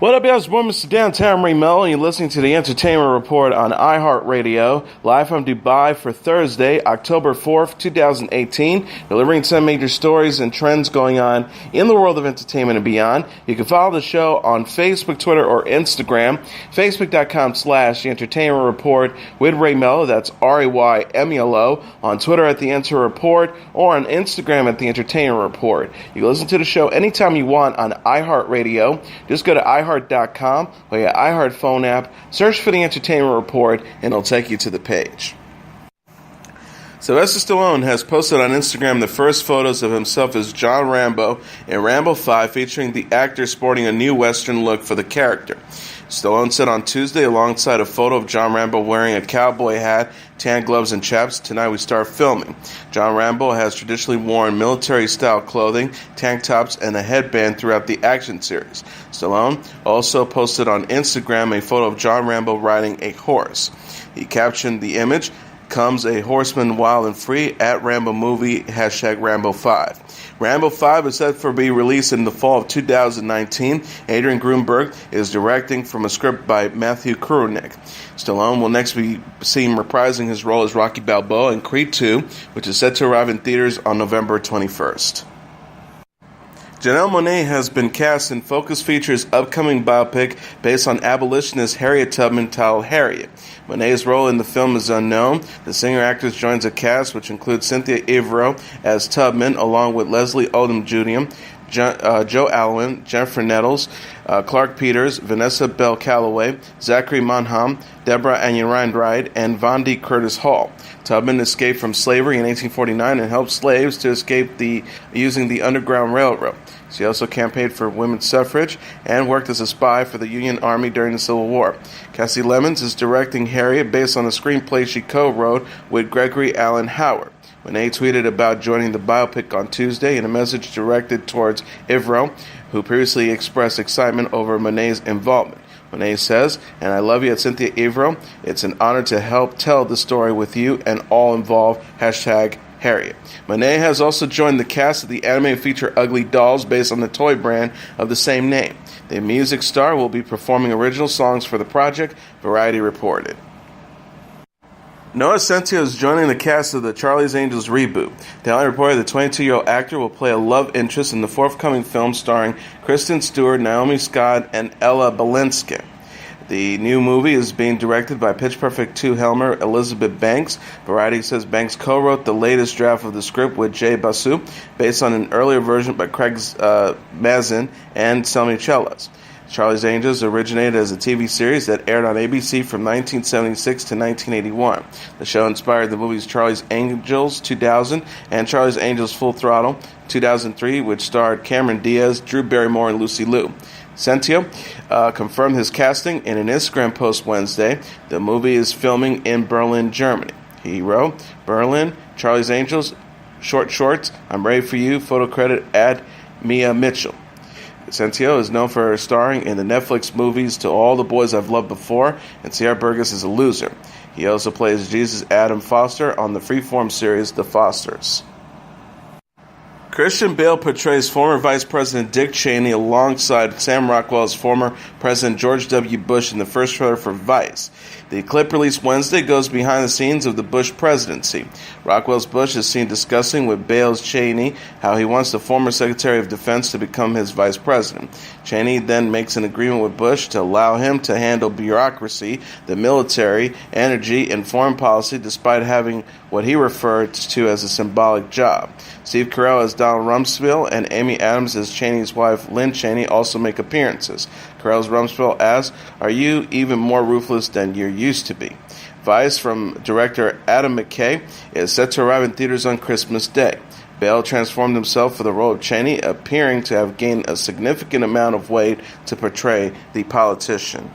What up, guys? Well, Mr. Downtown Melo, and you're listening to the Entertainment Report on iHeartRadio, live from Dubai for Thursday, October 4th, 2018, delivering some major stories and trends going on in the world of entertainment and beyond. You can follow the show on Facebook, Twitter, or Instagram, facebook.com/The Entertainment Report with Ray Melo, that's RAYMELO, on Twitter at The Enter Report, or on Instagram at The Entertainment Report. You can listen to the show anytime you want on iHeartRadio. Just go to iHeart.com or your iHeart phone app, search for The Entertainment Report, and it'll take you to the page. Sylvester Stallone has posted on Instagram the first photos of himself as John Rambo in Rambo 5, featuring the actor sporting a new Western look for the character. Stallone said on Tuesday, alongside a photo of John Rambo wearing a cowboy hat, tan gloves, and chaps, "Tonight we start filming." John Rambo has traditionally worn military-style clothing, tank tops, and a headband throughout the action series. Stallone also posted on Instagram a photo of John Rambo riding a horse. He captioned the image, "Comes a horseman wild and free, at Rambo movie, #Rambo 5. Rambo 5 is set for be released in the fall of 2019. Adrian Grunberg is directing from a script by Matthew Kuronik. Stallone will next be seen reprising his role as Rocky Balboa in Creed 2, which is set to arrive in theaters on November 21st. Janelle Monae has been cast in Focus Features' upcoming biopic based on abolitionist Harriet Tubman titled Harriet. Monae's role in the film is unknown. The singer-actress joins a cast which includes Cynthia Erivo as Tubman, along with Leslie Odom Jr., Joe Alwyn, Jennifer Nettles, Clark Peters, Vanessa Bell Calloway, Zachary Monham, Deborah Anyan-Reinride, and Vondi Curtis Hall. Tubman escaped from slavery in 1849 and helped slaves to escape using the Underground Railroad. She also campaigned for women's suffrage and worked as a spy for the Union Army during the Civil War. Cassie Lemons is directing Harriet based on a screenplay she co-wrote with Gregory Allen Howard. Monae tweeted about joining the biopic on Tuesday in a message directed towards Erivo, who previously expressed excitement over Monae's involvement. Monae says, "And I love you at Cynthia Erivo. It's an honor to help tell the story with you and all involved. #Harriet." Monae has also joined the cast of the animated feature Ugly Dolls, based on the toy brand of the same name. The music star will be performing original songs for the project, Variety reported. Noah Centineo is joining the cast of the Charlie's Angels reboot. The outlet reported the 22-year-old actor will play a love interest in the forthcoming film starring Kristen Stewart, Naomi Scott, and Ella Balinska. The new movie is being directed by Pitch Perfect 2 helmer Elizabeth Banks. Variety says Banks co-wrote the latest draft of the script with Jay Basu, based on an earlier version by Craig Mazin and Selmy Chelas. Charlie's Angels originated as a TV series that aired on ABC from 1976 to 1981. The show inspired the movies Charlie's Angels 2000 and Charlie's Angels Full Throttle 2003, which starred Cameron Diaz, Drew Barrymore, and Lucy Liu. Centineo confirmed his casting in an Instagram post Wednesday. The movie is filming in Berlin, Germany. He wrote, "Berlin, Charlie's Angels, shorts, I'm ready for you, photo credit at Mia Mitchell." Centineo is known for starring in the Netflix movies To All the Boys I've Loved Before and Sierra Burgess is a Loser. He also plays Jesus Adam Foster on the Freeform series The Fosters. Christian Bale portrays former Vice President Dick Cheney alongside Sam Rockwell's former President George W. Bush in the first trailer for Vice. The clip released Wednesday goes behind the scenes of the Bush presidency. Rockwell's Bush is seen discussing with Bale's Cheney how he wants the former Secretary of Defense to become his vice president. Cheney then makes an agreement with Bush to allow him to handle bureaucracy, the military, energy, and foreign policy, despite having what he referred to as a symbolic job. Steve Carell as Donald Rumsfeld and Amy Adams as Cheney's wife Lynn Cheney also make appearances. Carell's Rumsfeld asks, "Are you even more ruthless than you're used to be?" Vice from director Adam McKay is set to arrive in theaters on Christmas Day. Bale transformed himself for the role of Cheney, appearing to have gained a significant amount of weight to portray the politician.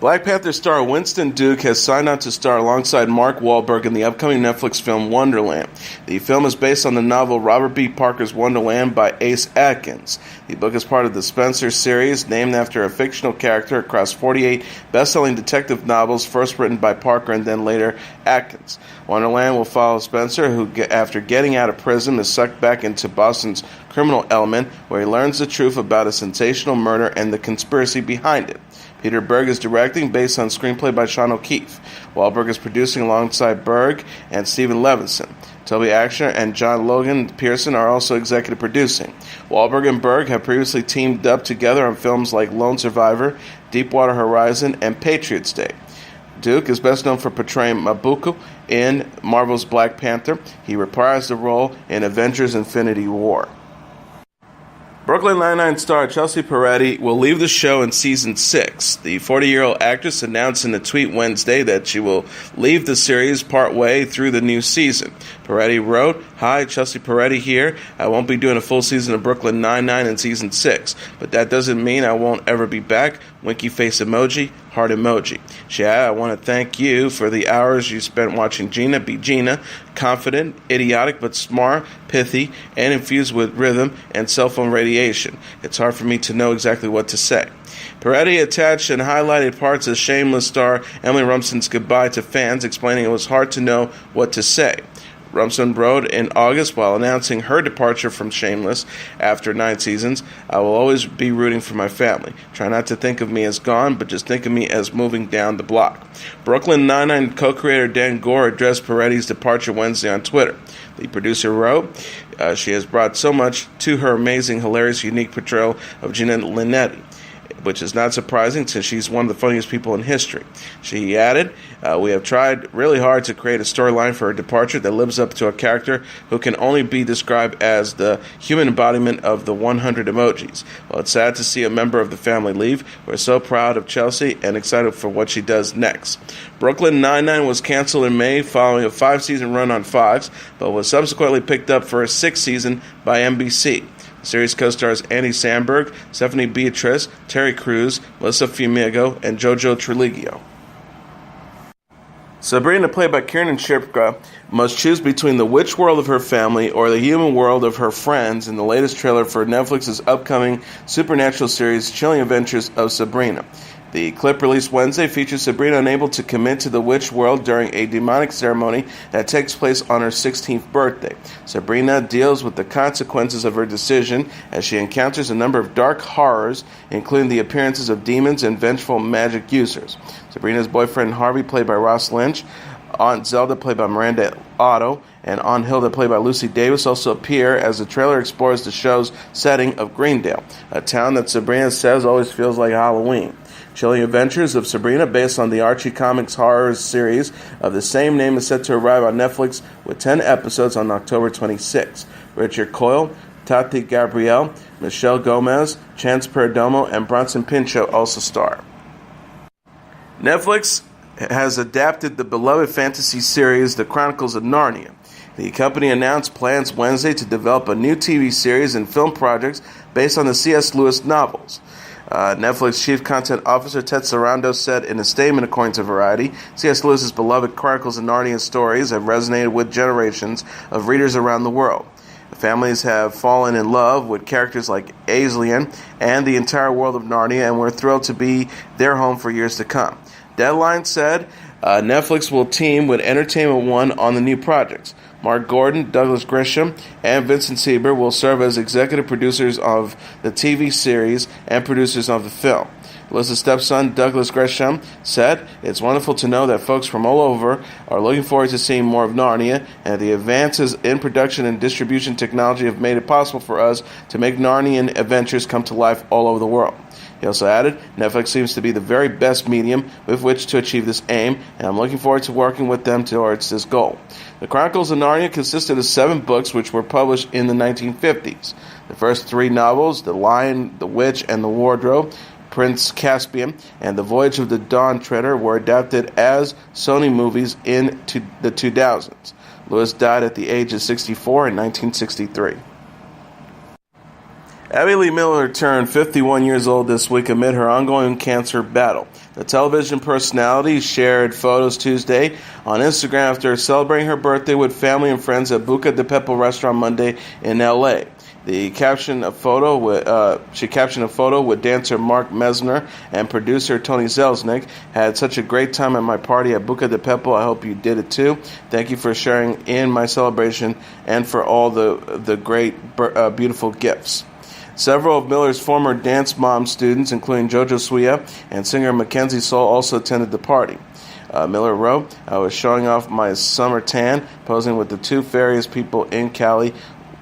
Black Panther star Winston Duke has signed on to star alongside Mark Wahlberg in the upcoming Netflix film Wonderland. The film is based on the novel Robert B. Parker's Wonderland by Ace Atkins. The book is part of the Spencer series, named after a fictional character across 48 best-selling detective novels first written by Parker and then later Atkins. Wonderland will follow Spencer, who, after getting out of prison, is sucked back into Boston's criminal element where he learns the truth about a sensational murder and the conspiracy behind it. Peter Berg is directing, based on screenplay by Sean O'Keefe. Wahlberg is producing alongside Berg and Stephen Levinson. Toby Asher and John Logan Pearson are also executive producing. Wahlberg and Berg have previously teamed up together on films like Lone Survivor, Deepwater Horizon, and Patriots Day. Duke is best known for portraying M'Baku in Marvel's Black Panther. He reprised the role in Avengers Infinity War. Brooklyn Nine-Nine star Chelsea Peretti will leave the show in Season 6. The 40-year-old actress announced in a tweet Wednesday that she will leave the series partway through the new season. Peretti wrote, "Hi, Chelsea Peretti here. I won't be doing a full season of Brooklyn Nine-Nine in Season 6, but that doesn't mean I won't ever be back. Winky face emoji, heart emoji." She added, "I want to thank you for the hours you spent watching Gina be Gina, confident, idiotic but smart, pithy, and infused with rhythm and cell phone radiation. It's hard for me to know exactly what to say." Peretti attached and highlighted parts of Shameless star Emily Rumson's goodbye to fans, explaining it was hard to know what to say. Rumson wrote in August while announcing her departure from Shameless after 9 seasons, "I will always be rooting for my family. Try not to think of me as gone, but just think of me as moving down the block." Brooklyn Nine-Nine co-creator Dan Gore addressed Peretti's departure Wednesday on Twitter. The producer wrote, "She has brought so much to her amazing, hilarious, unique portrayal of Gina Linetti, which is not surprising since she's one of the funniest people in history." She added, "We have tried really hard to create a storyline for her departure that lives up to a character who can only be described as the human embodiment of the 100 emojis. While it's sad to see a member of the family leave, we're so proud of Chelsea and excited for what she does next." Brooklyn Nine-Nine was canceled in May following a 5-season run on Fox, but was subsequently picked up for a 6th season by NBC. The series co-stars Andy Samberg, Stephanie Beatrice, Terry Crews, Melissa Fumego, and Jojo Trujillo. Sabrina, played by Kiernan Shipka, must choose between the witch world of her family or the human world of her friends in the latest trailer for Netflix's upcoming supernatural series, Chilling Adventures of Sabrina. The clip released Wednesday features Sabrina unable to commit to the witch world during a demonic ceremony that takes place on her 16th birthday. Sabrina deals with the consequences of her decision as she encounters a number of dark horrors, including the appearances of demons and vengeful magic users. Sabrina's boyfriend Harvey, played by Ross Lynch, Aunt Zelda, played by Miranda Otto, and Aunt Hilda, played by Lucy Davis, also appear as the trailer explores the show's setting of Greendale, a town that Sabrina says always feels like Halloween. Chilling Adventures of Sabrina, based on the Archie Comics horror series of the same name, is set to arrive on Netflix with 10 episodes on October 26. Richard Coyle, Tati Gabrielle, Michelle Gomez, Chance Perdomo, and Bronson Pinchot also star. Netflix has adapted the beloved fantasy series The Chronicles of Narnia. The company announced plans Wednesday to develop a new TV series and film projects based on the C.S. Lewis novels. Netflix Chief Content Officer Ted Sarandos said in a statement, according to Variety, C.S. Lewis's beloved Chronicles of Narnia stories have resonated with generations of readers around the world. Families have fallen in love with characters like Aslan and the entire world of Narnia, and we're thrilled to be their home for years to come. Deadline said Netflix will team with Entertainment One on the new projects. Mark Gordon, Douglas Grisham, and Vincent Sieber will serve as executive producers of the TV series and producers of the film. Lewis's stepson, Douglas Grisham, said, "It's wonderful to know that folks from all over are looking forward to seeing more of Narnia, and the advances in production and distribution technology have made it possible for us to make Narnian adventures come to life all over the world." He also added, "Netflix seems to be the very best medium with which to achieve this aim, and I'm looking forward to working with them towards this goal." The Chronicles of Narnia consisted of 7 books which were published in the 1950s. The first 3 novels, The Lion, the Witch, and the Wardrobe, Prince Caspian, and The Voyage of the Dawn Treader were adapted as Sony movies in the 2000s. Lewis died at the age of 64 in 1963. Abby Lee Miller turned 51 years old this week amid her ongoing cancer battle. The television personality shared photos Tuesday on Instagram after celebrating her birthday with family and friends at Buca di Beppo restaurant Monday in L.A. She captioned a photo with dancer Mark Mesner and producer Tony Zelznick. Had such a great time at my party at Buca de Beppo. I hope you did it too. Thank you for sharing in my celebration and for all the great, beautiful gifts. Several of Miller's former Dance Mom students, including Jojo Suya and singer Mackenzie Soul, also attended the party. Miller wrote, I was showing off my summer tan, posing with the two fairiest people in Cali.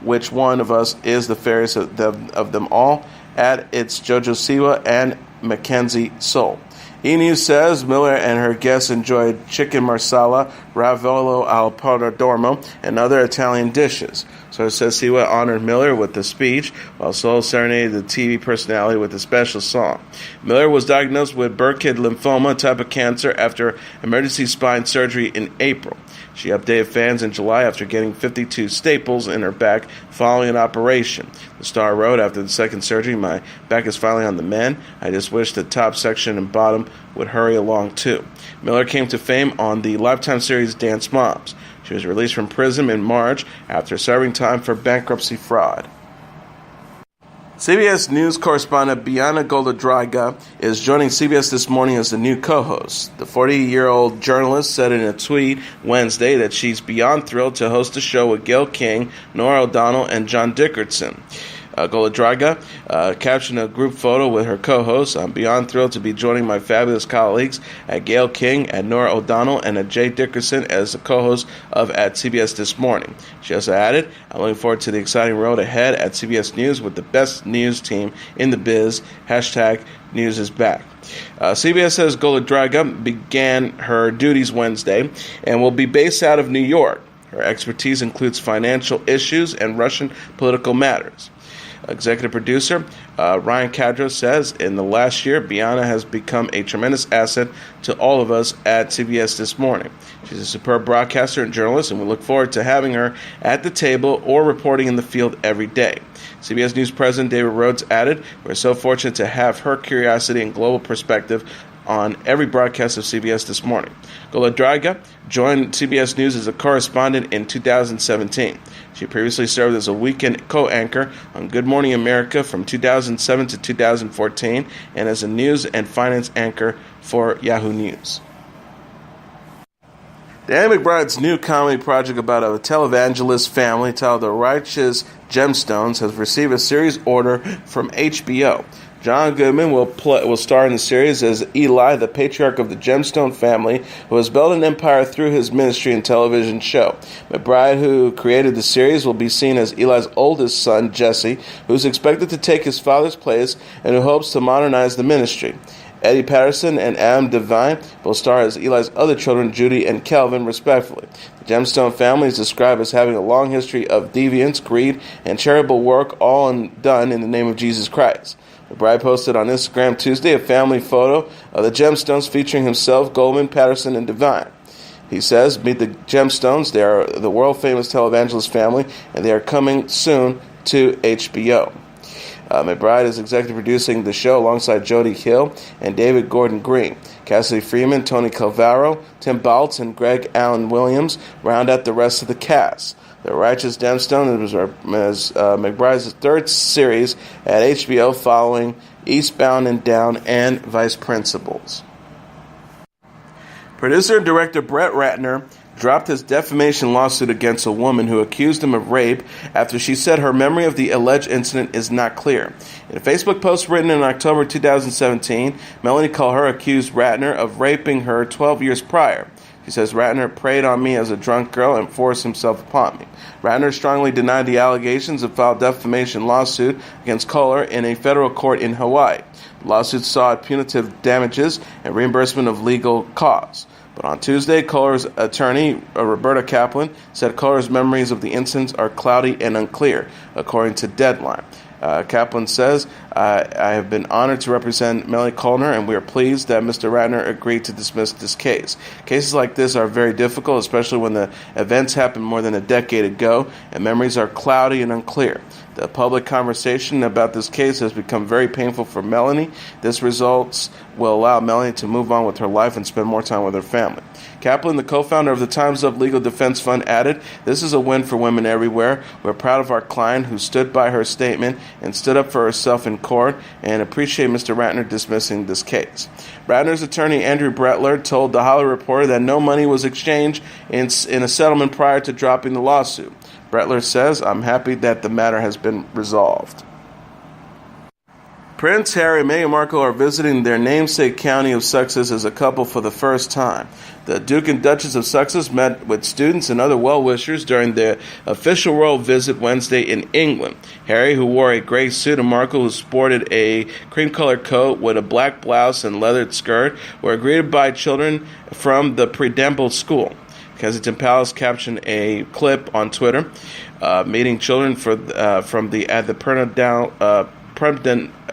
Which one of us is the fairest of them all? It's Jojo Siwa and Mackenzie Soul. E-News says Miller and her guests enjoyed chicken marsala, raviolo al pomodoro, and other Italian dishes. So it says Siwa honored Miller with the speech, while Soul serenaded the TV personality with a special song. Miller was diagnosed with Burkitt lymphoma, a type of cancer, after emergency spine surgery in April. She updated fans in July after getting 52 staples in her back following an operation. The star wrote, after the second surgery, my back is finally on the mend. I just wish the top section and bottom would hurry along too. Miller came to fame on the Lifetime series Dance Moms. She was released from prison in March after serving time for bankruptcy fraud. CBS News correspondent Bianca Golodryga is joining CBS This Morning as the new co-host. The 40-year-old journalist said in a tweet Wednesday that she's beyond thrilled to host a show with Gayle King, Norah O'Donnell, and John Dickerson. Golodryga captioned a group photo with her co-hosts. I'm beyond thrilled to be joining my fabulous colleagues at Gayle King, at Norah O'Donnell, and at Jay Dickerson as the co-host of At CBS This Morning. She also added, I'm looking forward to the exciting road ahead at CBS News with the best news team in the biz. Hashtag news is back. CBS says Golodryga began her duties Wednesday and will be based out of New York. Her expertise includes financial issues and Russian political matters. Executive producer Ryan Cadro says, in the last year, Bianca has become a tremendous asset to all of us at CBS This Morning. She's a superb broadcaster and journalist, and we look forward to having her at the table or reporting in the field every day. CBS News President David Rhodes added, we're so fortunate to have her curiosity and global perspective on every broadcast of CBS This Morning. Golodryga joined CBS News as a correspondent in 2017. She previously served as a weekend co-anchor on Good Morning America from 2007 to 2014 and as a news and finance anchor for Yahoo News. Danny McBride's new comedy project about a televangelist family titled The Righteous Gemstones has received a series order from HBO. John Goodman will star in the series as Eli, the patriarch of the Gemstone family, who has built an empire through his ministry and television show. McBride, who created the series, will be seen as Eli's oldest son, Jesse, who is expected to take his father's place and who hopes to modernize the ministry. Eddie Patterson and Adam Devine will star as Eli's other children, Judy and Kelvin, respectively. The Gemstone family is described as having a long history of deviance, greed, and charitable work, all done in the name of Jesus Christ. McBride posted on Instagram Tuesday a family photo of the Gemstones featuring himself, Goldman, Patterson, and Devine. He says, meet the Gemstones. They are the world-famous televangelist family, and they are coming soon to HBO. McBride is executive producing the show alongside Jody Hill and David Gordon Green. Cassidy Freeman, Tony Calvaro, Tim Baltz, and Greg Allen Williams round out the rest of the cast. The Righteous Gemstone is McBride's third series at HBO following Eastbound and Down and Vice Principals. Producer and director Brett Ratner dropped his defamation lawsuit against a woman who accused him of rape after she said her memory of the alleged incident is not clear. In a Facebook post written in October 2017, Melanie Culher accused Ratner of raping her 12 years prior. She says Ratner preyed on me as a drunk girl and forced himself upon me. Ratner strongly denied the allegations and filed a defamation lawsuit against Culher in a federal court in Hawaii. The lawsuit sought punitive damages and reimbursement of legal costs. But on Tuesday, Culler's attorney, Roberta Kaplan, said Culler's memories of the incidents are cloudy and unclear, according to Deadline. Kaplan says, I have been honored to represent Melanie Culner, and we are pleased that Mr. Ratner agreed to dismiss this case. Cases like this are very difficult, especially when the events happened more than a decade ago, and memories are cloudy and unclear. The public conversation about this case has become very painful for Melanie. This results will allow Melanie to move on with her life and spend more time with her family. Kaplan, the co-founder of the Times Up Legal Defense Fund, added, "This is a win for women everywhere. We're proud of our client who stood by her statement and stood up for herself in court and appreciate Mr. Ratner dismissing this case." Ratner's attorney, Andrew Brettler, told The Hollywood Reporter that no money was exchanged in a settlement prior to dropping the lawsuit. Brettler says, "I'm happy that the matter has been resolved." Prince Harry and Meghan Markle are visiting their namesake county of Sussex as a couple for the first time. The Duke and Duchess of Sussex met with students and other well-wishers during their official royal visit Wednesday in England. Harry, who wore a gray suit, and Markle, who sported a cream-colored coat with a black blouse and leathered skirt, were greeted by children from the Prenuptial School. Kensington Palace captioned a clip on Twitter, meeting children from the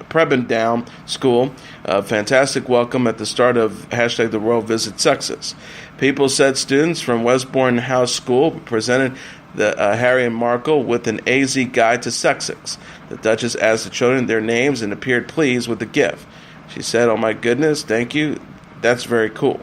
Prebendale School. A fantastic welcome at the start of #The Royal Visit Sussex. People said students from Westbourne House School presented Harry and Markle with an AZ guide to Sussex. The Duchess asked the children their names and appeared pleased with the gift. She said, "Oh my goodness, thank you. That's very cool."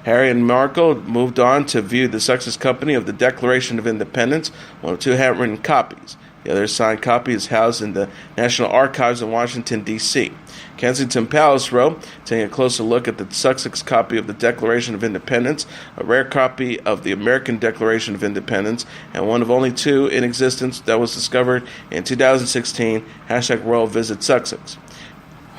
Harry and Markle moved on to view the Sussex Company of the Declaration of Independence, one of two handwritten copies. The other signed copy is housed in the National Archives in Washington, D.C. Kensington Palace wrote, taking a closer look at the Sussex copy of the Declaration of Independence, a rare copy of the American Declaration of Independence, and one of only two in existence that was discovered in 2016, #Royal Visit Sussex.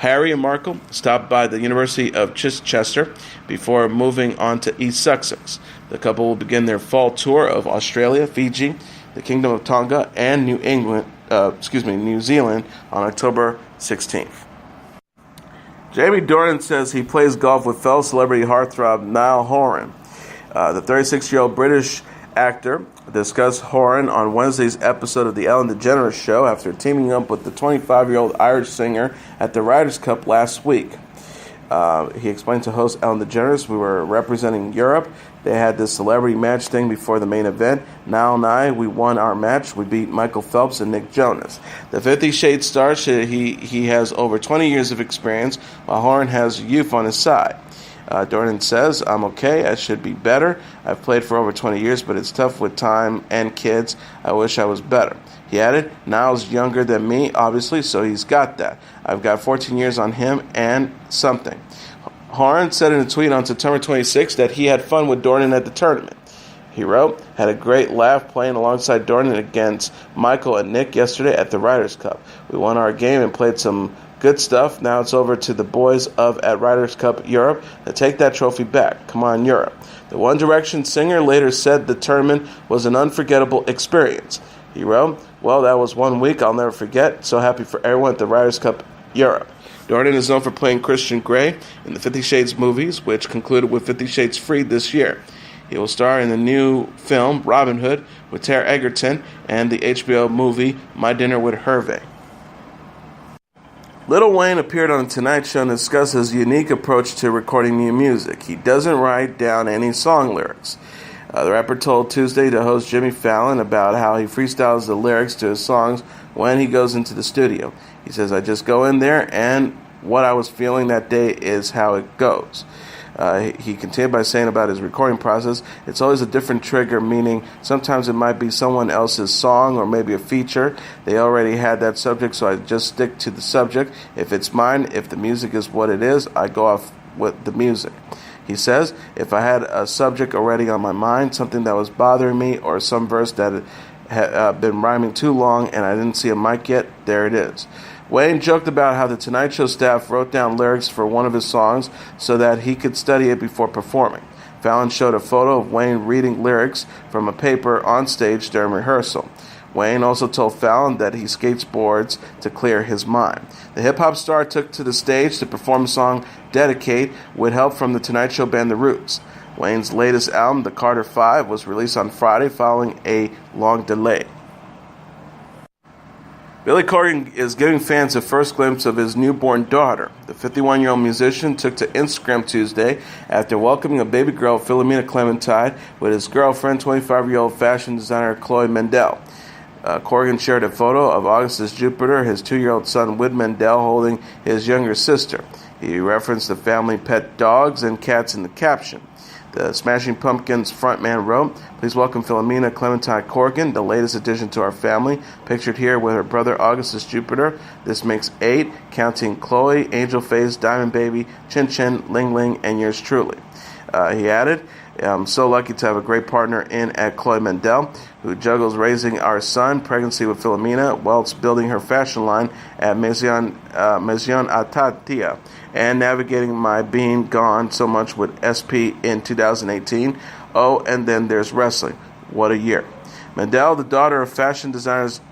Harry and Markle stopped by the University of Chichester before moving on to East Sussex. The couple will begin their fall tour of Australia, Fiji, the Kingdom of Tonga, and New Zealand on October 16th. Jamie Dornan says he plays golf with fellow celebrity heartthrob Niall Horan. The 36-year-old British actor discussed Horan on Wednesday's episode of The Ellen DeGeneres Show after teaming up with the 25-year-old Irish singer at the Ryder Cup last week. He explained to host Ellen DeGeneres, "We were representing Europe. They had this celebrity match thing before the main event. Niall and I, we won our match. We beat Michael Phelps and Nick Jonas." The 50 Shades star, he has over 20 years of experience, while Horan has youth on his side. Dornan says, "I'm okay. I should be better. I've played for over 20 years, but it's tough with time and kids. I wish I was better." He added, "Niall's younger than me, obviously, so he's got that. I've got 14 years on him and something." Horan said in a tweet on September 26 that he had fun with Dornan at the tournament. He wrote, "Had a great laugh playing alongside Dornan against Michael and Nick yesterday at the Ryder Cup. We won our game and played some good stuff. Now it's over to the boys at Ryder Cup Europe to take that trophy back. Come on, Europe." The One Direction singer later said the tournament was an unforgettable experience. He wrote, "Well, that was one week I'll never forget. So happy for everyone at the Ryder Cup Europe." Dornan is known for playing Christian Grey in the 50 Shades movies, which concluded with 50 Shades Freed this year. He will star in the new film Robin Hood with Tara Egerton and the HBO movie My Dinner with Hervé. Lil Wayne appeared on The Tonight Show and discussed his unique approach to recording new music. He doesn't write down any song lyrics. The rapper told Tuesday to host Jimmy Fallon about how he freestyles the lyrics to his songs when he goes into the studio. He says, "I just go in there and what I was feeling that day is how it goes." He continued by saying about his recording process, "It's always a different trigger, meaning sometimes it might be someone else's song or maybe a feature. They already had that subject, so I just stick to the subject. If it's mine, if the music is what it is, I go off with the music." He says, "If I had a subject already on my mind, something that was bothering me, or some verse that had been rhyming too long and I didn't see a mic yet, there it is." Wayne joked about how the Tonight Show staff wrote down lyrics for one of his songs so that he could study it before performing. Fallon showed a photo of Wayne reading lyrics from a paper on stage during rehearsal. Wayne also told Fallon that he skateboards to clear his mind. The hip-hop star took to the stage to perform a song, Dedicate, with help from the Tonight Show band The Roots. Wayne's latest album, The Carter 5, was released on Friday following a long delay. Billy Corgan is giving fans a first glimpse of his newborn daughter. The 51-year-old musician took to Instagram Tuesday after welcoming a baby girl, Philomena Clementine, with his girlfriend, 25-year-old fashion designer Chloe Mendel. Corgan shared a photo of Augustus Jupiter, his 2-year-old son with Mendel holding his younger sister. He referenced the family pet dogs and cats in the caption. The Smashing Pumpkins frontman wrote, "Please welcome Philomena Clementine Corgan, the latest addition to our family, pictured here with her brother Augustus Jupiter. This makes 8, counting Chloe, Angel Face, Diamond Baby, Chin Chin, Ling Ling, and yours truly." He added, "I'm so lucky to have a great partner in at Chloe Mendel, who juggles raising our son, pregnancy with Philomena, whilst building her fashion line at Maison Atatia, and navigating my being gone so much with SP in 2018. Oh, and then there's wrestling. What a year." Mendel, the daughter of fashion designers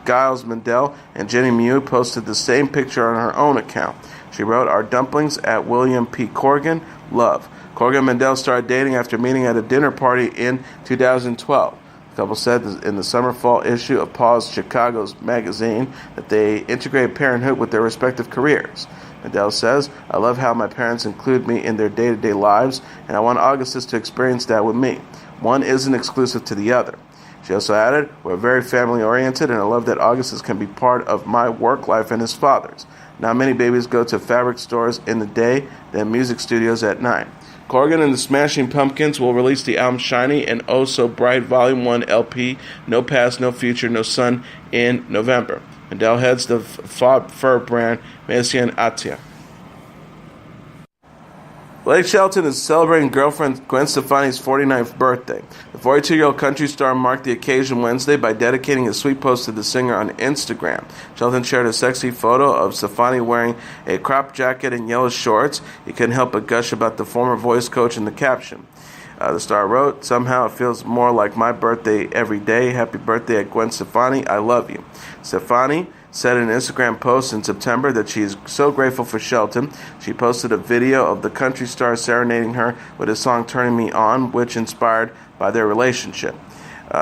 Giles Mendel and Jenny Mew, posted the same picture on her own account. She wrote, "Our dumplings at William P. Corgan, love." Corgan and Mendel started dating after meeting at a dinner party in 2012. The couple said in the summer-fall issue of Pause Chicago's magazine that they integrate parenthood with their respective careers. Mendel says, "I love how my parents include me in their day-to-day lives, and I want Augustus to experience that with me. One isn't exclusive to the other." She also added, "We're very family-oriented, and I love that Augustus can be part of my work life and his father's. Not many babies go to fabric stores in the day, then music studios at night." Corgan and the Smashing Pumpkins will release the album Shiny and Oh So Bright Volume 1 LP, No Past, No Future, No Sun, in November. Mendel heads the fur brand Maison Atia. Blake Shelton is celebrating girlfriend Gwen Stefani's 49th birthday. The 42-year-old country star marked the occasion Wednesday by dedicating a sweet post to the singer on Instagram. Shelton shared a sexy photo of Stefani wearing a crop jacket and yellow shorts. He couldn't help but gush about the former voice coach in the caption. The star wrote, "Somehow it feels more like my birthday every day. Happy birthday at Gwen Stefani. I love you." Stefani said in an Instagram post in September that she is so grateful for Shelton. She posted a video of the country star serenading her with his song Turning Me On, which inspired by their relationship.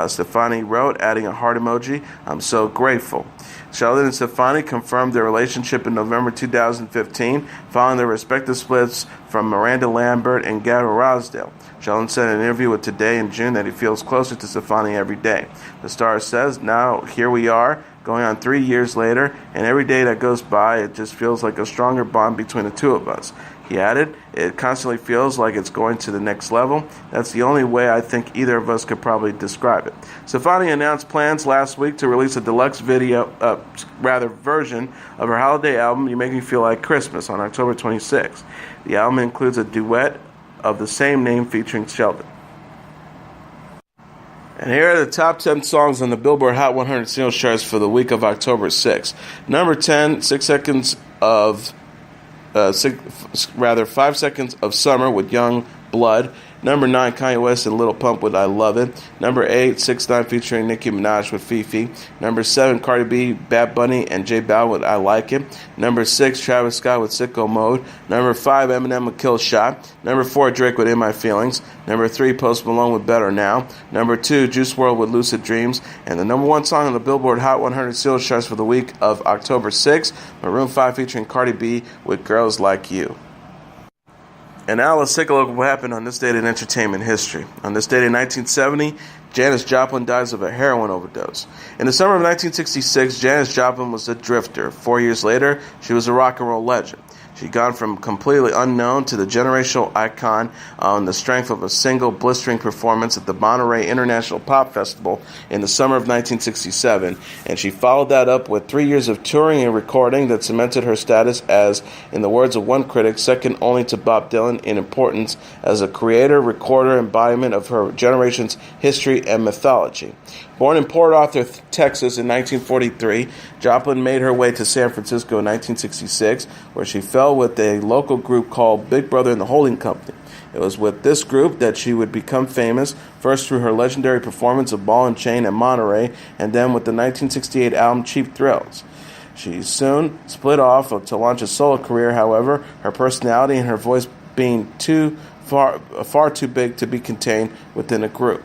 Stefani wrote, adding a heart emoji, "I'm so grateful." Sheldon and Stefani confirmed their relationship in November 2015, following their respective splits from Miranda Lambert and Gavin Rossdale. Sheldon said in an interview with Today in June that he feels closer to Stefani every day. The star says, "Now here we are, going on 3 years later, and every day that goes by, it just feels like a stronger bond between the two of us." He added, "It constantly feels like it's going to the next level. That's the only way I think either of us could probably describe it." Stefani announced plans last week to release a deluxe version of her holiday album, You Make Me Feel Like Christmas, on October 26th. The album includes a duet of the same name featuring Sheldon. And here are the top 10 songs on the Billboard Hot 100 singles charts for the week of October 6th. Number 10, 5 Seconds of Summer with Young Blood. Number 9, Kanye West and Lil Pump with I Love It. Number 8, 6ix9ine featuring Nicki Minaj with Fifi. Number 7, Cardi B, Bad Bunny, and J Balvin with I Like It. Number 6, Travis Scott with Sicko Mode. Number 5, Eminem with Kill Shot. Number 4, Drake with In My Feelings. Number 3, Post Malone with Better Now. Number 2, Juice WRLD with Lucid Dreams. And the number 1 song on the Billboard Hot 100 singles charts for the week of October 6th, Maroon 5 featuring Cardi B with Girls Like You. And now let's take a look at what happened on this date in entertainment history. On this date in 1970, Janis Joplin dies of a heroin overdose. In the summer of 1966, Janis Joplin was a drifter. 4 years later, she was a rock and roll legend. She'd gone from completely unknown to the generational icon on the strength of a single blistering performance at the Monterey International Pop Festival in the summer of 1967, and she followed that up with 3 years of touring and recording that cemented her status as, in the words of one critic, second only to Bob Dylan in importance as a creator, recorder, embodiment of her generation's history and mythology. Born in Port Arthur, Texas in 1943, Joplin made her way to San Francisco in 1966, where she fell with a local group called Big Brother and the Holding Company. It was with this group that she would become famous, first through her legendary performance of Ball and Chain at Monterey, and then with the 1968 album Cheap Thrills. She soon split off to launch a solo career, however, her personality and her voice being far too big to be contained within a group.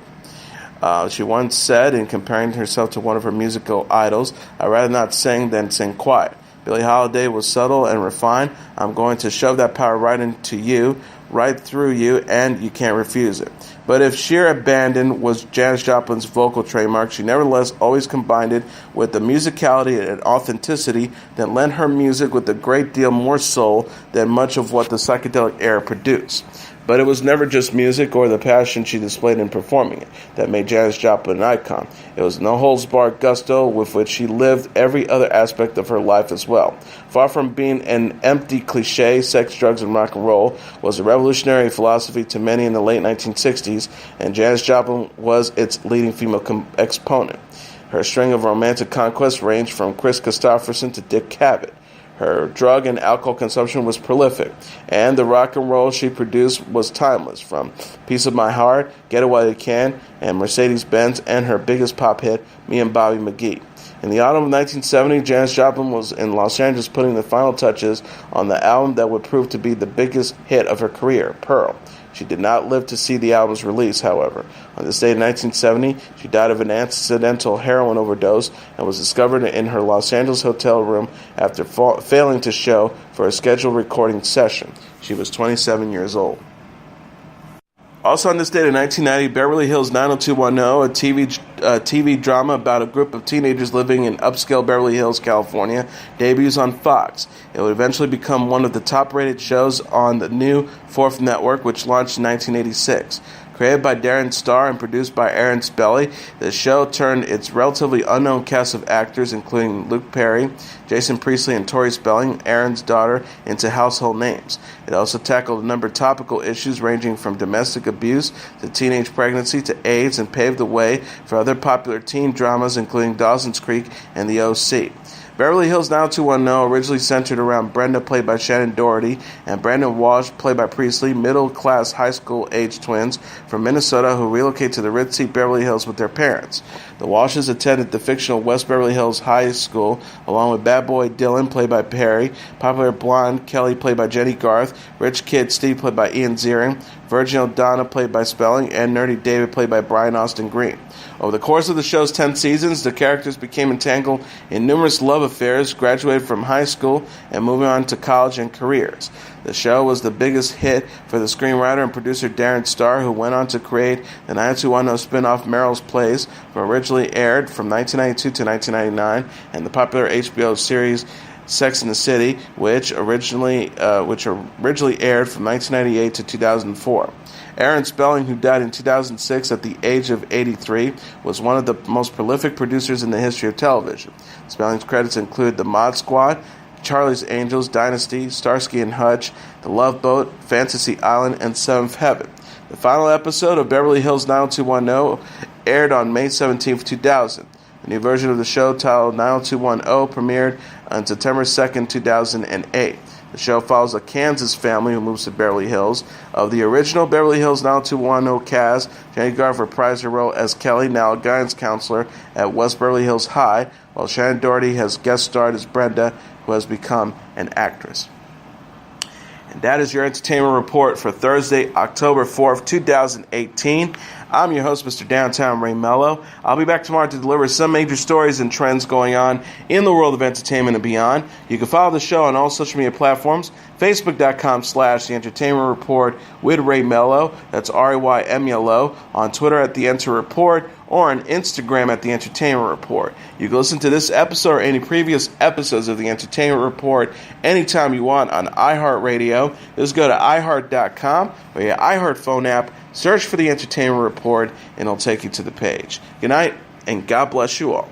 She once said, in comparing herself to one of her musical idols, "I'd rather not sing than sing quiet. Billie Holiday was subtle and refined. I'm going to shove that power right into you right through you, and you can't refuse it. But if sheer abandon was Janis Joplin's vocal trademark, she nevertheless always combined it with the musicality and authenticity that lent her music with a great deal more soul than much of what the psychedelic era produced. But it was never just music or the passion she displayed in performing it that made Janis Joplin an icon. It was no-holds-barred gusto with which she lived every other aspect of her life as well. Far from being an empty cliche, sex, drugs, and rock and roll was a revolutionary philosophy to many in the late 1960s, and Janis Joplin was its leading female exponent. Her string of romantic conquests ranged from Chris Christopherson to Dick Cavett. Her drug and alcohol consumption was prolific, and the rock and roll she produced was timeless, from Piece of My Heart, Get It While You Can, and Mercedes-Benz, and her biggest pop hit, Me and Bobby McGee. In the autumn of 1970, Janis Joplin was in Los Angeles putting the final touches on the album that would prove to be the biggest hit of her career, Pearl. She did not live to see the album's release, however. On this day in 1970, she died of an accidental heroin overdose and was discovered in her Los Angeles hotel room after failing to show for a scheduled recording session. She was 27 years old. Also on this date in 1990, Beverly Hills 90210, a TV drama about a group of teenagers living in upscale Beverly Hills, California, debuts on Fox. It would eventually become one of the top-rated shows on the new Fourth Network, which launched in 1986. Created by Darren Star and produced by Aaron Spelling, the show turned its relatively unknown cast of actors, including Luke Perry, Jason Priestley, and Tori Spelling, Aaron's daughter, into household names. It also tackled a number of topical issues ranging from domestic abuse to teenage pregnancy to AIDS, and paved the way for other popular teen dramas, including Dawson's Creek and The O.C. Beverly Hills 90210 originally centered around Brenda, played by Shannon Doherty, and Brandon Walsh, played by Priestley, middle-class high school-age twins from Minnesota who relocate to the ritzy Beverly Hills with their parents. The Walshes attended the fictional West Beverly Hills High School, along with bad boy Dylan, played by Perry, popular blonde Kelly, played by Jenny Garth, rich kid Steve, played by Ian Ziering, Virgin Donna, played by Spelling, and nerdy David, played by Brian Austin Green. Over the course of the show's 10 seasons, the characters became entangled in numerous love affairs, graduated from high school, and moving on to college and careers. The show was the biggest hit for the screenwriter and producer Darren Star, who went on to create the 90210 spin-off Merrill's Plays, which originally aired from 1992 to 1999, and the popular HBO series Sex and the City, which originally aired from 1998 to 2004. Aaron Spelling, who died in 2006 at the age of 83, was one of the most prolific producers in the history of television. Spelling's credits include The Mod Squad, Charlie's Angels, Dynasty, Starsky and Hutch, The Love Boat, Fantasy Island, and Seventh Heaven. The final episode of Beverly Hills 90210 aired on May 17, 2000. The new version of the show, titled 90210, premiered on September 2, 2008. The show follows a Kansas family who moves to Beverly Hills. Of the original Beverly Hills 90210 cast, Jenny Garth reprised her role as Kelly, now a guidance counselor at West Beverly Hills High, while Shannon Doherty has guest starred as Brenda, who has become an actress. And that is your entertainment report for Thursday, October 4th, 2018. I'm your host, Mr. Downtown Ray Melo. I'll be back tomorrow to deliver some major stories and trends going on in the world of entertainment and beyond. You can follow the show on all social media platforms, Facebook.com/The Entertainment Report with Ray Melo. That's RAYMELO. On Twitter at The Enter Report, or on Instagram at The Entertainment Report. You can listen to this episode or any previous episodes of The Entertainment Report anytime you want on iHeartRadio. Just go to iHeart.com or your iHeart phone app, search for The Entertainment Report, and it'll take you to the page. Good night, and God bless you all.